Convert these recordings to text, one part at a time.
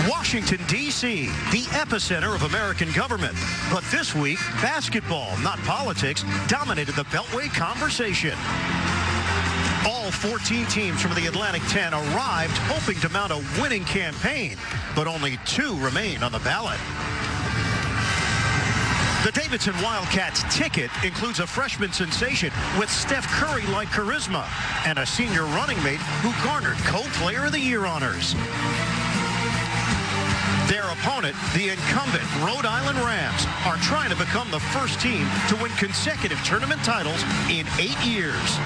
Washington, D.C., the epicenter of American government. But this week, basketball, not politics, dominated the Beltway conversation. All 14 teams from the Atlantic 10 arrived hoping to mount a winning campaign, but only 2 remain on the ballot. The Davidson Wildcats ticket includes a freshman sensation with Steph Curry-like charisma and a senior running mate who garnered Co-Player of the Year honors. Their opponent, the incumbent Rhode Island Rams, are trying to become the first team to win consecutive tournament titles in 8 years.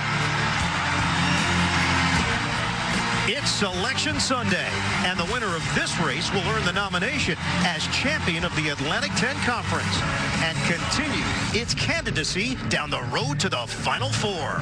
It's Selection Sunday, and the winner of this race will earn the nomination as champion of the Atlantic 10 Conference and continue its candidacy down the road to the Final Four.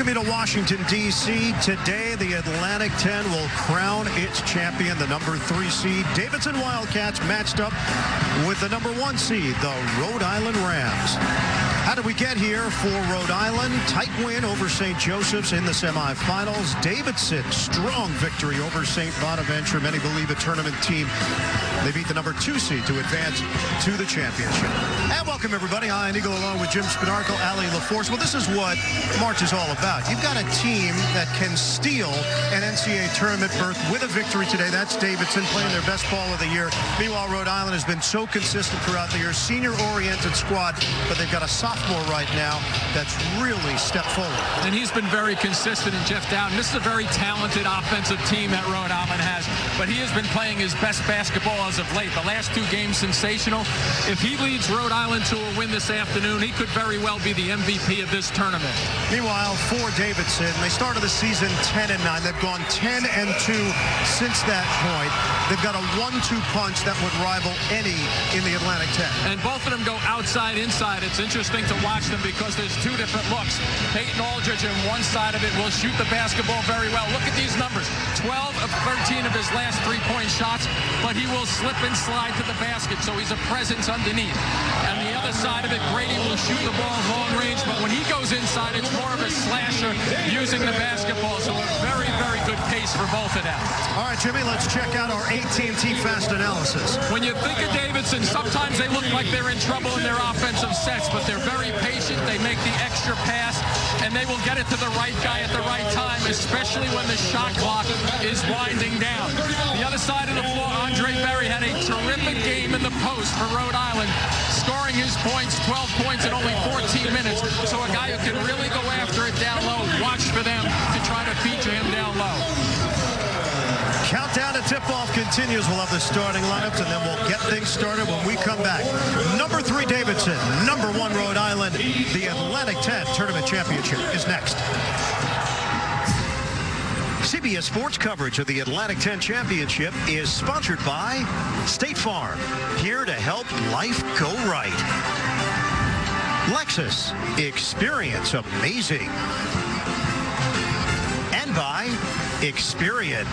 To Washington, D.C. Today, the Atlantic 10 will crown its champion, the number 3 seed. Davidson Wildcats matched up with the number 1 seed, the Rhode Island Rams. How did we get here for Rhode Island? Tight win over St. Joseph's in the semifinals. Davidson, strong victory over St. Bonaventure. Many believe a tournament team. They beat the number 2 seed to advance to the championship. And welcome, everybody. I'm Eagle along with Jim Spinarco, Ali LaForce. Well, this is what March is all about. You've got a team that can steal an NCAA tournament berth with a victory today. That's Davidson playing their best ball of the year. Meanwhile, Rhode Island has been so consistent throughout the year. Senior-oriented squad, but they've got a sophomore right now that's really stepped forward. And he's been very consistent in Jeff Dowden. This is a very talented offensive team that Rhode Island has, but he has been playing his best basketball as of late. The last 2 games sensational. If he leads Rhode Island to a win this afternoon, he could very well be the MVP of this tournament. Meanwhile, for Davidson, they started the season 10-9. They've gone 10-2 since that point. They've got a 1-2 punch that would rival any in the Atlantic 10. And both of them go outside, inside. It's interesting to watch them because there's 2 different looks. Peyton Aldridge on one side of it will shoot the basketball very well. Look at these numbers. 12 of 13 of his last 3-point shots, but he will slip and slide to the basket, so he's a presence underneath. And the other side of it, Grady will shoot the ball long range, but when he goes inside, it's more of a slasher using the basketball, so a very, very good pace for both of them. All right, Jimmy, let's check out our AT&T Fast Analysis. When you think of Davidson, sometimes they look like they're in trouble in their offensive sets, but they're very patient. They make the extra pass, and they will get it to the right guy at the right time, especially when the shot clock is winding down. The other side of the floor, Andre Berry had a terrific game in the post for Rhode Island, scoring his points, 12 points in only 14 minutes. So a guy who can really go after it down low. Watch for them to try to feature him down low. Countdown to tip-off continues. We'll have the starting lineups, and then we'll get things started when we come back. Number 3 Davidson, number 1 Rhode Island. The Atlantic 10 Tournament Championship is next. CBS Sports coverage of the Atlantic 10 Championship is sponsored by State Farm, here to help life go right. Lexus, experience amazing. And by Experian.